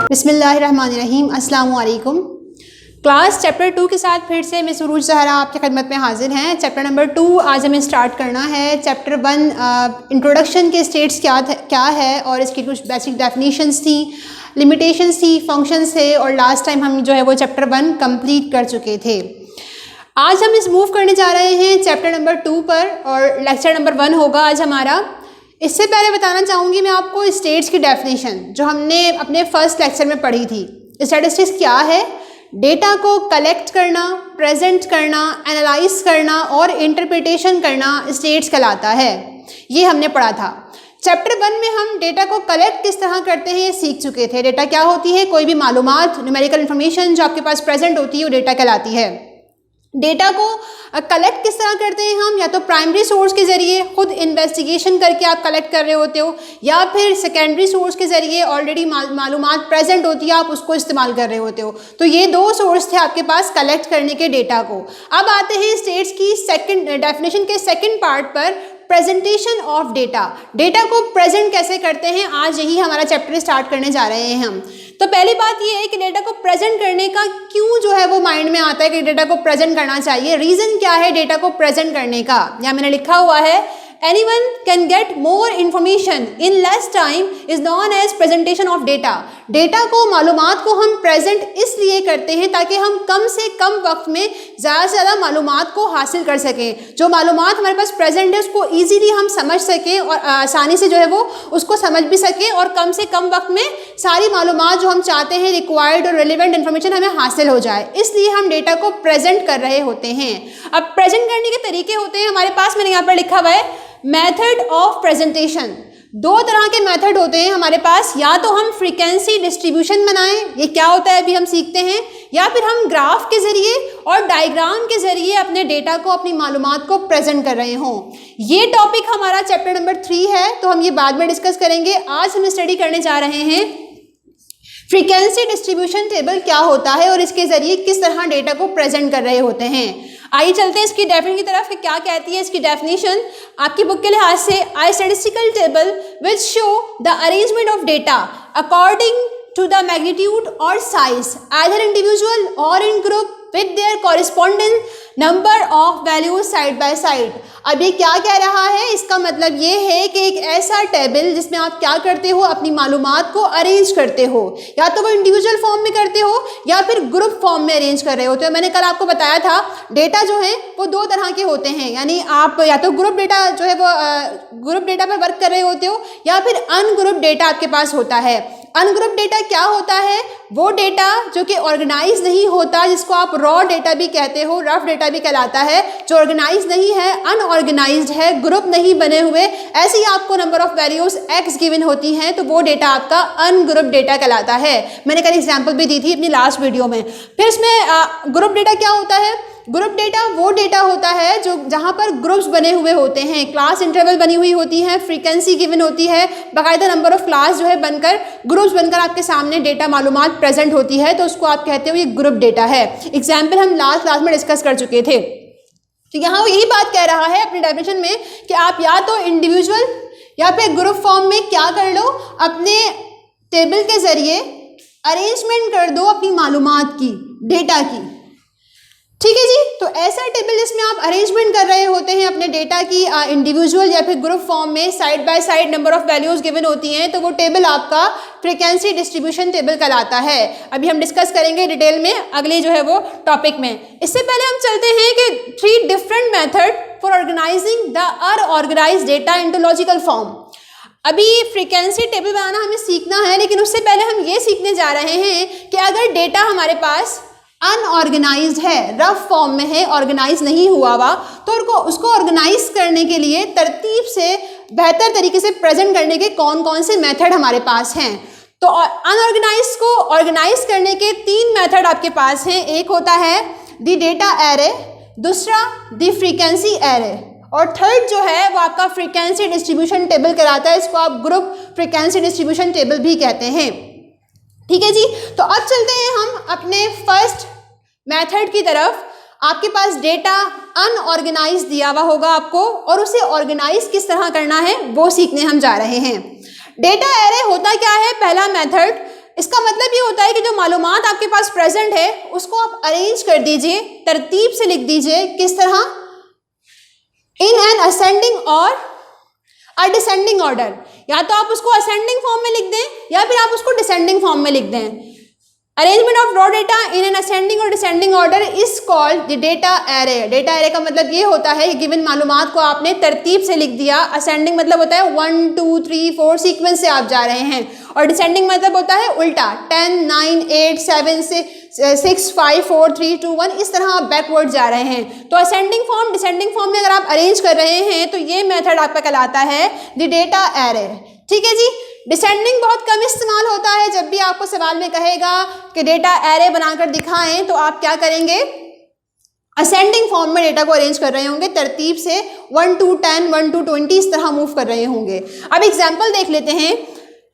बिस्मिल्लाहिर्रहमानिर्रहीम, अस्सलाम वालेकुम। क्लास चैप्टर 2 के साथ फिर से मैं सुरूज ज़हरा आपकी खिदमत में हाजिर हैं। चैप्टर नंबर 2 आज हमें स्टार्ट करना है। चैप्टर 1 इंट्रोडक्शन के स्टेट्स क्या है और इसकी कुछ बेसिक डेफिनेशंस थी, लिमिटेशंस थी, फंक्शंस थे और लास्ट टाइम हम जो है वो चैप्टर 1 कंप्लीट कर चुके थे। आज हम इस मूव करने जा रहे हैं चैप्टर नंबर 2 पर और लेक्चर नंबर 1 होगा आज हमारा। इससे पहले बताना चाहूँगी मैं आपको स्टेट्स की डेफिनेशन जो हमने अपने फर्स्ट लेक्चर में पढ़ी थी। स्टैटिस्टिक्स क्या है? डेटा को कलेक्ट करना, प्रेजेंट करना, एनालाइज करना और इंटरप्रिटेशन करना स्टेट्स कहलाता है। ये हमने पढ़ा था। चैप्टर 1 में हम डेटा को कलेक्ट किस तरह करते हैं ये सीख चुके थे। डेटा क्या होती है? कोई भी मालूमात, न्यूमेरिकल इन्फॉर्मेशन जो आपके पास प्रेजेंट होती है वो डेटा कहलाती है। डेटा को कलेक्ट किस तरह करते हैं हम? या तो प्राइमरी सोर्स के ज़रिए खुद इन्वेस्टिगेशन करके आप कलेक्ट कर रहे होते हो, या फिर सेकेंडरी सोर्स के ज़रिए ऑलरेडी मालूमात प्रेजेंट होती है, आप उसको इस्तेमाल कर रहे होते हो। तो ये दो सोर्स थे आपके पास कलेक्ट करने के डेटा को। अब आते हैं स्टेट्स की सेकंड डेफिनेशन के सेकंड पार्ट पर, प्रेजेंटेशन ऑफ डेटा। डेटा को प्रेजेंट कैसे करते हैं, आज यही हमारा चैप्टर स्टार्ट करने जा रहे हैं हम। तो पहली बात ये है कि डेटा को प्रेजेंट करने का क्यों जो है वो माइंड में आता है कि डेटा को प्रेजेंट करना चाहिए। रीज़न क्या है डेटा को प्रेजेंट करने का? यहाँ मैंने लिखा हुआ है, anyone can get more information in less time is known as presentation of data। Data को, मालूमात को हम प्रेजेंट इसलिए करते हैं ताकि हम कम से कम वक्त में ज़्यादा से ज़्यादा मालूमात को हासिल कर सकें। जो मालूमात हमारे पास प्रेजेंट है उसको ईजीली हम समझ सकें और आसानी से जो है वो उसको समझ भी सकें और कम से कम वक्त में सारी मालूमात जो हम चाहते हैं, रिक्वायर्ड और रिलेवेंट इन्फॉर्मेशन हमें हासिल हो जाए, इसलिए हम डेटा को प्रेजेंट कर रहे होते हैं। अब प्रेजेंट करने के तरीके होते हैं हमारे पास, मैंने यहाँ पर लिखा हुआ है मेथड ऑफ प्रेजेंटेशन। दो तरह के मेथड होते हैं हमारे पास, या तो हम फ्रीक्वेंसी डिस्ट्रीब्यूशन बनाएं, ये क्या होता है अभी हम सीखते हैं, या फिर हम ग्राफ के जरिए और डायग्राम के जरिए अपने डेटा को, अपनी मालूमात को प्रेजेंट कर रहे हों। ये टॉपिक हमारा चैप्टर नंबर 3 है, तो हम ये बाद में डिस्कस करेंगे। आज हम स्टडी करने जा रहे हैं फ्रीक्वेंसी डिस्ट्रीब्यूशन टेबल क्या होता है और इसके जरिए किस तरह डेटा को प्रेजेंट कर रहे होते हैं। आइए चलते हैं इसकी डेफिनेशन की तरफ कि क्या कहती है इसकी डेफिनेशन। आपकी बुक के लिहाज से, I statistical table which show the arrangement of data according to the magnitude और साइज आइदर इंडिविजुअल और in group with their corresponding number of values side by side। अब ये क्या कह रहा है? इसका मतलब ये है कि एक ऐसा टेबल जिसमें आप क्या करते हो, अपनी मालूमात को अरेंज करते हो, या तो वो इंडिविजुअल फॉर्म में करते हो या फिर ग्रुप फॉर्म में अरेंज कर रहे होते हो। मैंने कल आपको बताया था डेटा जो है वो दो तरह के होते हैं, यानी आप या तो ग्रुप डेटा जो है वो ग्रुप डेटा पर वर्क कर रहे होते हो या फिर अनग्रुप डेटा आपके पास होता है। अनग्रुप डेटा क्या होता है? वो डेटा जो कि ऑर्गेनाइज नहीं होता, जिसको आप रॉ डेटा भी कहते हो, रफ डेटा भी कहलाता है, जो ऑर्गेनाइज नहीं है, अनऑर्गेनाइज्ड है, ग्रुप नहीं बने हुए, ऐसे ही आपको number of values x given होती हैं, तो वो डेटा आपका अनग्रुप डेटा कहलाता है। मैंने कल एग्जांपल भी दी थी अपनी लास्ट वीडियो में। फिर इसमें ग्रुप डेटा क्या होता है? ग्रुप डेटा वो डेटा होता है जो जहाँ पर ग्रुप्स बने हुए होते हैं, क्लास इंटरवल बनी हुई होती है, फ्रीक्वेंसी गिवन होती है, बाकायदा नंबर ऑफ क्लास जो है बनकर, ग्रुप्स बनकर आपके सामने डेटा मालूमात प्रेजेंट होती है, तो उसको आप कहते हो ये ग्रुप डेटा है। एग्जाम्पल हम लास्ट क्लास में डिस्कस कर चुके थे। तो यहाँ वो यही बात कह रहा है अपनी डेफिनेशन में कि आप या तो इंडिविजुअल या फिर ग्रुप फॉर्म में क्या कर लो, अपने टेबल के जरिए अरेंजमेंट कर दो अपनी मालूमात की, डेटा की। ठीक है जी। तो ऐसा टेबल जिसमें आप अरेंजमेंट कर रहे होते हैं अपने डेटा की इंडिविजुअल या फिर ग्रुप फॉर्म में, side by side number of values given होती हैं, तो वो टेबल आपका फ्रीक्वेंसी डिस्ट्रीब्यूशन टेबल कहलाता है। अभी हम डिस्कस करेंगे डिटेल में अगले जो है वो टॉपिक में। इससे पहले हम चलते हैं कि 3 different method for organizing the unorganized data into logical form. अभी फ्रीक्वेंसी टेबल बनाना हमें सीखना है, लेकिन उससे पहले हम ये सीखने जा रहे हैं कि अगर डेटा हमारे पास अनऑर्गेनाइज्ड है, रफ फॉर्म में है, ऑर्गेनाइज नहीं हुआ हुआ, तो उसको ऑर्गेनाइज करने के लिए, तरतीब से बेहतर तरीके से प्रेजेंट करने के कौन कौन से मेथड हमारे पास हैं। तो अनऑर्गेनाइज को ऑर्गेनाइज करने के 3 मेथड आपके पास हैं। एक होता है द डेटा एरे, दूसरा द फ्रीक्वेंसी एरे, और थर्ड जो है वो आपका फ्रीक्वेंसी डिस्ट्रीब्यूशन टेबल कहलाता है। इसको आप ग्रुप फ्रीक्वेंसी डिस्ट्रीब्यूशन टेबल भी कहते हैं। ठीक है जी। तो अब चलते हैं हम अपने फर्स्ट मेथड की तरफ। आपके पास डेटा अनऑर्गेनाइज दिया हुआ होगा आपको, और उसे ऑर्गेनाइज किस तरह करना है वो सीखने हम जा रहे हैं। डेटा एरे होता क्या है? पहला मेथड, इसका मतलब ये होता है कि जो मालूमात आपके पास प्रेजेंट है उसको आप अरेंज कर दीजिए, तरतीब से लिख दीजिए। किस तरह? इन एन असेंडिंग और अ डिसेंडिंग ऑर्डर। या तो आप उसको असेंडिंग फॉर्म में लिख दें या फिर आप उसको डिसेंडिंग फॉर्म में लिख दें। Arrangement of raw data in an ascending और descending order is called the data array. Data array का मतलब ये होता है कि गिवन मालूमात को आपने तरतीब से लिख दिया। असेंडिंग मतलब होता है 1 2 3 4 सीक्वेंस से आप जा रहे हैं, और डिसेंडिंग मतलब होता है उल्टा 10 9 8 7 6 5 4 3 2 1, इस तरह आप बैकवर्ड जा रहे हैं। तो असेंडिंग फॉर्म डिसेंडिंग फॉर्म में अगर आप अरेंज कर रहे हैं तो ये मेथड आपका कहलाता है द डेटा एरे। ठीक है जी। डिसेंडिंग बहुत कम इस्तेमाल होता है। जब भी आपको सवाल में कहेगा कि डेटा एरे बनाकर दिखाएं तो आप क्या करेंगे? असेंडिंग फॉर्म में डेटा को अरेंज कर रहे होंगे, तरतीब से 1 to 10 1 to 20 इस तरह मूव कर रहे होंगे। अब एग्जाम्पल देख लेते हैं।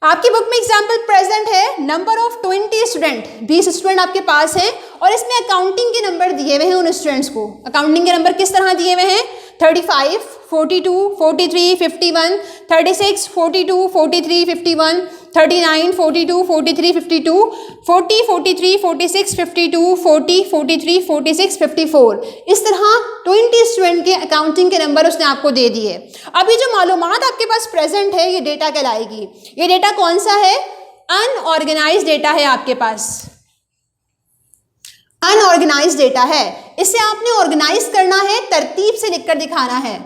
आपकी बुक में एग्जाम्पल प्रेजेंट है, नंबर ऑफ 20 स्टूडेंट, 20 स्टूडेंट आपके पास हैं, और इसमें अकाउंटिंग के नंबर दिए हुए हैं उन स्टूडेंट्स को। अकाउंटिंग के नंबर किस तरह दिए हुए हैं? 35 42 43 51 36 42 43 51 39 42 43 52 40 43 46 52 40 43 46 54, इस तरह 20 स्टूडेंट के अकाउंटिंग के नंबर उसने आपको दे दिए। अभी जो मालूमात आपके पास प्रेजेंट है ये डेटा कहलाएगी। ये डेटा कौन सा है? अनऑर्गेनाइज्ड डेटा है आपके पास, अनऑर्गेनाइज्ड डेटा है। इसे आपने ऑर्गेनाइज करना है, तरतीब से लिखकर दिखाना है।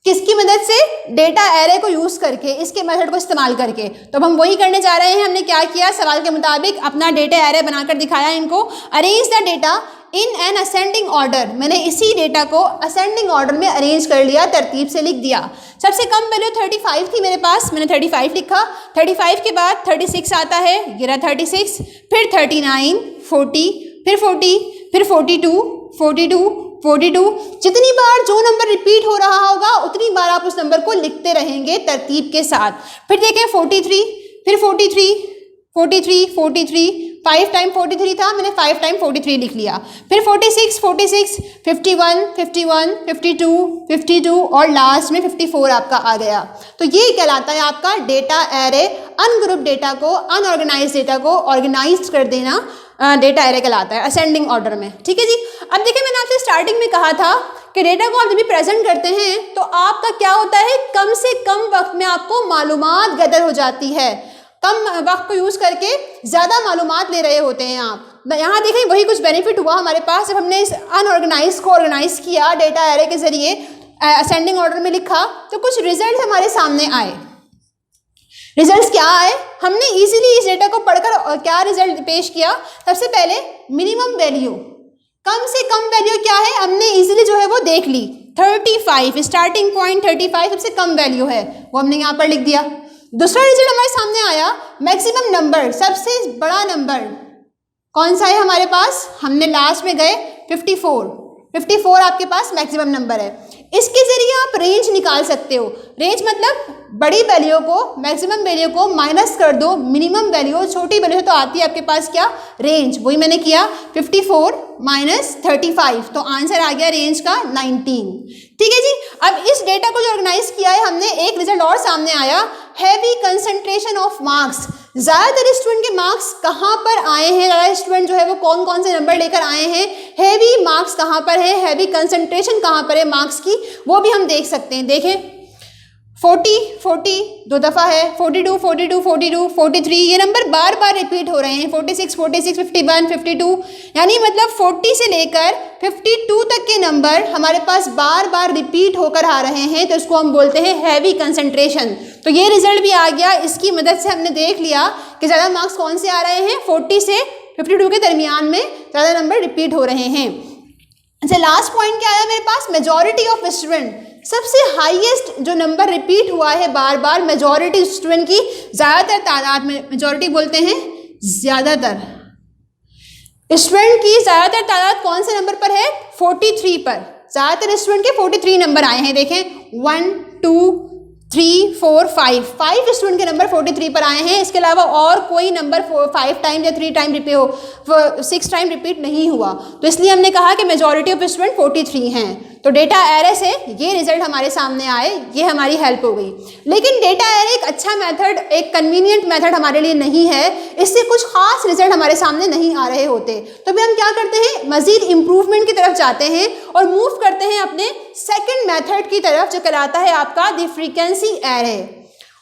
किसकी मदद से? डेटा एरे को यूज करके, इसके मेथड को इस्तेमाल करके। तो अब हम वही करने जा रहे हैं। हमने क्या किया? सवाल के मुताबिक अपना डेटा एरे बनाकर दिखाया इनको। Arrange the data in an ascending order, मैंने इसी डेटा को असेंडिंग ऑर्डर में अरेंज कर लिया, तरतीब से लिख दिया। सबसे कम वैल्यू 35 थी मेरे पास, मैंने 35 लिखा। 35 के बाद 36 आता है, गिरा 36, फिर 39 40, फिर 40, फिर 42 42 42। जितनी बार जो नंबर रिपीट हो रहा होगा उतनी बार आप उस नंबर को लिखते रहेंगे तरतीब के साथ। फिर देखें 43, फिर 43 43 43, 5 टाइम 43 था, मैंने 5 टाइम 43 लिख लिया। फिर 46 46 51 51 52 52 और लास्ट में 54 आपका आ गया। तो ये कहलाता है आपका डेटा एरे। अनग्रुप डेटा को, अनऑर्गेनाइज डेटा को ऑर्गेनाइज कर देना डेटा एरे कहलाता है असेंडिंग ऑर्डर में। ठीक है जी। अब देखिए मैंने आपसे स्टार्टिंग में कहा था कि डेटा को आप जब भी प्रेजेंट करते हैं तो आपका क्या होता है, कम से कम वक्त में आपको मालूमात गैदर हो जाती है। कम वक्त को यूज़ करके ज़्यादा मालूमात ले रहे होते हैं आप। यहाँ देखें वही कुछ बेनिफिट हुआ हमारे पास जब हमने इस अनऑर्गेनाइज को ऑर्गेनाइज किया, डेटा एरे के जरिए असेंडिंग ऑर्डर में लिखा, तो कुछ रिजल्ट हमारे सामने आए। रिजल्ट्स क्या आए? हमने इजीली इस डेटा को पढ़कर क्या रिजल्ट पेश किया? सबसे पहले मिनिमम वैल्यू, कम से कम वैल्यू क्या है हमने इजीली जो है वो देख ली। 35 स्टार्टिंग पॉइंट 35 सबसे कम वैल्यू है, वो हमने यहाँ पर लिख दिया। दूसरा रिजल्ट हमारे सामने आया मैक्सिमम नंबर, सबसे बड़ा नंबर कौन सा है हमारे पास? हमने लास्ट में गए 54 आपके पास मैक्सिमम नंबर है। इसके जरिए आप रेंज निकाल सकते हो। रेंज मतलब बड़ी वैल्यू को, मैक्सिमम वैल्यू को माइनस कर दो मिनिमम वैल्यू, छोटी वैल्यू से तो आती है आपके पास क्या? रेंज। वही मैंने किया 54 माइनस 35, तो आंसर आ गया रेंज का 19। ठीक है जी। अब इस डेटा को जो ऑर्गेनाइज किया है हमने, एक रिजल्ट और सामने आया, हैवी कंसंट्रेशन ऑफ मार्क्स। ज़्यादातर स्टूडेंट के मार्क्स कहाँ पर आए हैं, ज़्यादा स्टूडेंट जो है वो कौन कौन से नंबर लेकर आए हैं, हैवी मार्क्स कहाँ पर है, हैवी कंसंट्रेशन कहाँ पर है मार्क्स की, वो भी हम देख सकते हैं। देखें 40 दो दफ़ा है, 42 42 42 43, ये नंबर बार बार रिपीट हो रहे हैं। 46 46 51 52, यानी मतलब 40 से लेकर 52 तक के नंबर हमारे पास बार बार रिपीट होकर आ रहे हैं, तो इसको हम बोलते हैं हैवी कंसंट्रेशन। तो ये रिजल्ट भी आ गया। इसकी मदद से हमने देख लिया कि ज़्यादा मार्क्स कौन से आ रहे हैं, 40 से 52 के दरमियान में ज़्यादा नंबर रिपीट हो रहे हैं। अच्छा, लास्ट पॉइंट क्या आया मेरे पास? मेजॉरिटी ऑफ स्टूडेंट, सबसे हाईएस्ट जो नंबर रिपीट हुआ है बार बार, मेजॉरिटी स्टूडेंट की, ज़्यादातर तादाद में, मेजॉरिटी बोलते हैं ज़्यादातर स्टूडेंट की ज़्यादातर तादाद कौन से नंबर पर है? 43 पर। ज़्यादातर स्टूडेंट के 43 नंबर आए हैं। देखें 1 2 3 4 5 स्टूडेंट के नंबर 43 पर आए हैं। इसके अलावा और कोई नंबर 5 टाइम या 3 टाइम रिपीट हो, 6 टाइम रिपीट नहीं हुआ, तो इसलिए हमने कहा कि मेजॉरिटी ऑफ स्टूडेंट 43 हैं। तो डेटा एरे से ये रिजल्ट हमारे सामने आए, ये हमारी हेल्प हो गई। लेकिन डेटा एरे एक अच्छा मेथड, एक कन्वीनियंट मेथड हमारे लिए नहीं है, इससे कुछ खास रिजल्ट हमारे सामने नहीं आ रहे होते। तो भी हम क्या करते हैं, मजीद इंप्रूवमेंट की तरफ जाते हैं और मूव करते हैं अपने सेकेंड मेथड की तरफ, जो कहलाता है आपका द फ्रीक्वेंसी एरे।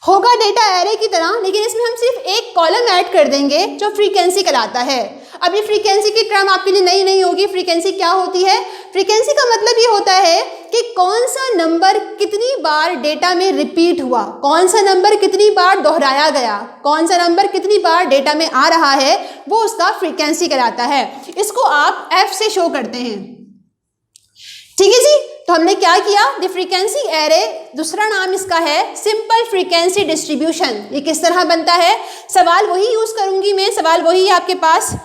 होगा डेटा एरे की तरह, लेकिन इसमें हम सिर्फ एक कॉलम ऐड कर देंगे जो फ्रीक्वेंसी कहलाता है। अभी फ्रीक्वेंसी की टर्म आपके लिए नई नहीं होगी। फ्रीक्वेंसी क्या होती है? फ्रीक्वेंसी का मतलब ये होता है कि कौन सा नंबर कितनी बार डेटा में रिपीट हुआ, कौन सा नंबर कितनी बार दोहराया गया, कौन सा नंबर कितनी बार डेटा में आ रहा है, वो उसका फ्रीक्वेंसी कहलाता है। इसको आप एफ से शो करते हैं, ठीक है जी। तो हमने क्या किया, द फ्रीक्वेंसी एरे, दूसरा नाम इसका है सिंपल फ्रीक्वेंसी डिस्ट्रीब्यूशन। ये किस तरह बनता है? सवाल वही यूज करूंगी मैं, सवाल वही है आपके पास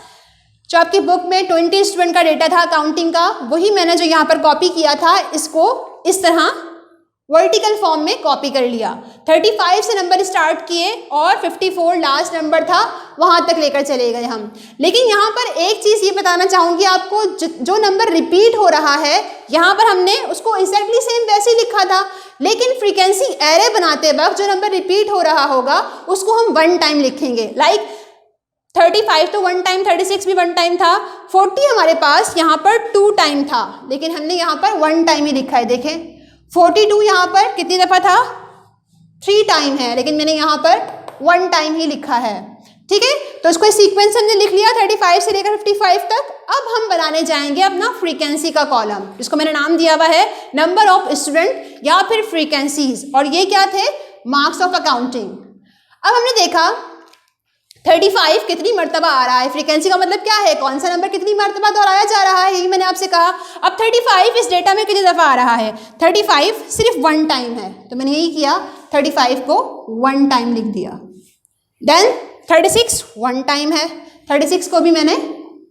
जो आपकी बुक में 20 स्टूडेंट का डेटा था काउंटिंग का, वही मैंने जो यहाँ पर कॉपी किया था, इसको इस तरह वर्टिकल फॉर्म में कॉपी कर लिया। 35 से नंबर स्टार्ट किए और 54 लास्ट नंबर था, वहाँ तक लेकर चले गए हम। लेकिन यहाँ पर एक चीज़ ये बताना चाहूँगी आपको, जो नंबर रिपीट हो रहा है यहाँ पर हमने उसको एग्जैक्टली सेम वैसे ही लिखा था, लेकिन फ्रीक्वेंसी एरे बनाते वक्त जो नंबर रिपीट हो रहा होगा उसको हम 1 टाइम लिखेंगे। लाइक 35 तो 1 टाइम, 36 भी 1 टाइम था, 40 हमारे पास यहाँ पर 2 टाइम था, लेकिन हमने यहाँ पर 1 टाइम ही लिखा है। देखें 42 यहाँ पर कितनी दफ़ा था? 3 टाइम है, लेकिन मैंने यहाँ पर 1 टाइम ही लिखा है, ठीक है। तो इसको सीक्वेंस हमने लिख लिया 35 से लेकर 55 तक। अब हम बनाने जाएंगे अपना फ्रीक्वेंसी का कॉलम, जिसको मैंने नाम दिया हुआ है नंबर ऑफ स्टूडेंट या फिर फ्रीक्वेंसीज, और ये क्या थे? Marks of accounting. अब हमने देखा 35 कितनी मरतबा आ रहा है, फ्रीक्वेंसी का मतलब क्या है, कौन सा नंबर कितनी मरतबा दोहराया जा रहा है, यही मैंने आपसे कहा। अब 35 इस डेटा में कितनी दफ़ा आ रहा है? 35 सिर्फ 1 टाइम है, तो मैंने यही किया, 35 को 1 टाइम लिख दिया। देन 36 1 टाइम है, 36 को भी मैंने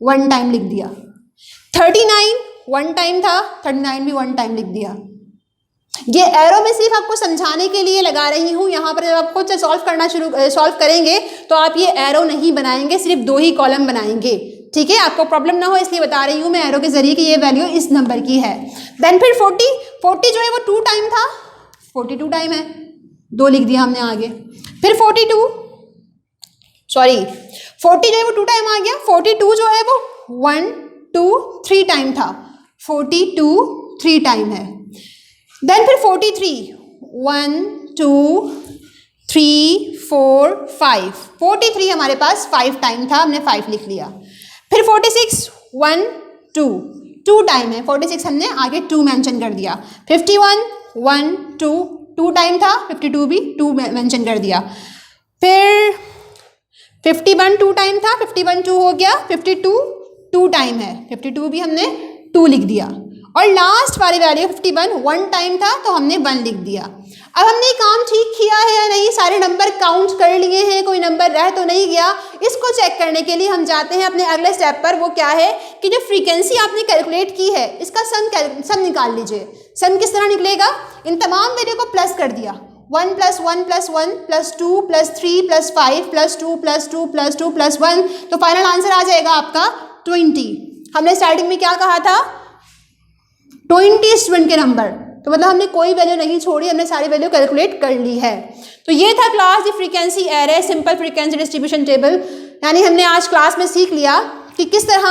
1 टाइम लिख दिया। 39 1 टाइम था, 39 भी 1 टाइम लिख दिया। ये एरो में सिर्फ आपको समझाने के लिए लगा रही हूँ। यहाँ पर जब आप खुद से सॉल्व करेंगे तो आप ये एरो नहीं बनाएंगे, सिर्फ 2 ही कॉलम बनाएंगे, ठीक है। आपको प्रॉब्लम ना हो इसलिए बता रही हूँ मैं एरो के जरिए कि ये वैल्यू इस नंबर की है। देन फिर 40 जो है वो 2 टाइम था, 42 टाइम है, 2 लिख दिया हमने आगे। फिर 40 जो है वो 2 टाइम आ गया। 42 जो है वो 1 2 3 टाइम था, 42 3 टाइम है। देन फिर 43 1 2 3 4 5, 43 हमारे पास 5 टाइम था, हमने 5 लिख लिया। फिर 46 1 2 टाइम है, 46 हमने आगे 2 मेंशन कर दिया। 51 1 2 टाइम था, 52 भी 2 मेंशन कर दिया। फिर 51 2 टाइम था, 51 2 हो गया। 52 2 टाइम है, 52 भी हमने 2 लिख दिया। और लास्ट वाली वैल्यू 51 1 टाइम था, तो हमने 1 लिख दिया। अब हमने काम ठीक किया है या नहीं, सारे नंबर काउंट कर लिए हैं, कोई नंबर रह तो नहीं गया, इसको चेक करने के लिए हम जाते हैं अपने अगले स्टेप पर। वो क्या है कि जो फ्रीक्वेंसी आपने कैलकुलेट की है इसका सम निकाल लीजिए। सम किस तरह निकलेगा? इन तमाम वैल्यू को प्लस कर दिया, 1 + 1 + 1 + 2 + 3 + 5 + 2 + 2 + 2 + 1, तो फाइनल आंसर आ जाएगा आपका 20। हमने स्टार्टिंग में क्या कहा था? 20 स्टूडेंट के नंबर, तो मतलब हमने कोई वैल्यू नहीं छोड़ी, हमने सारी वैल्यू कैलकुलेट कर ली है। तो ये था class the frequency array simple frequency distribution table. यानी हमने आज क्लास में सीख लिया कि किस तरह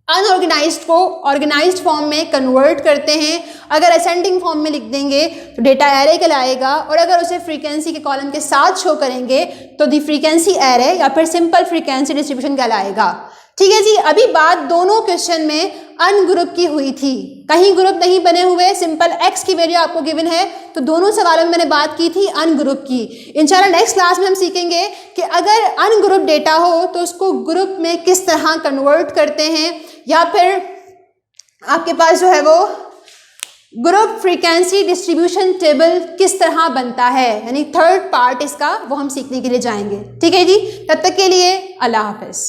अनऑर्गेनाइज्ड को ऑर्गेनाइज्ड फॉर्म में कन्वर्ट करते हैं। अगर असेंडिंग फॉर्म में लिख देंगे तो डेटा एरे कहलाएगा, और अगर उसे फ्रीक्वेंसी के कॉलम के साथ शो करेंगे तो द फ्रीक्वेंसी एरे या फिर सिंपल फ्रीक्वेंसी डिस्ट्रीब्यूशन कहलाएगा, ठीक है जी। अभी बात दोनों क्वेश्चन में अनग्रुप की हुई थी, कहीं ग्रुप नहीं बने हुए, सिंपल x की वैल्यू आपको गिवन है, तो दोनों सवालों में मैंने बात की थी अनग्रुप की। इंशाल्लाह नेक्स्ट क्लास में हम सीखेंगे कि अगर अनग्रुप डेटा हो तो उसको ग्रुप में किस तरह कन्वर्ट करते हैं, या फिर आपके पास जो है वो ग्रुप फ्रीक्वेंसी डिस्ट्रीब्यूशन टेबल किस तरह बनता है, यानी थर्ड पार्ट इसका वो हम सीखने के लिए जाएंगे, ठीक है जी। तब तक के लिए अल्लाह हाफिज़।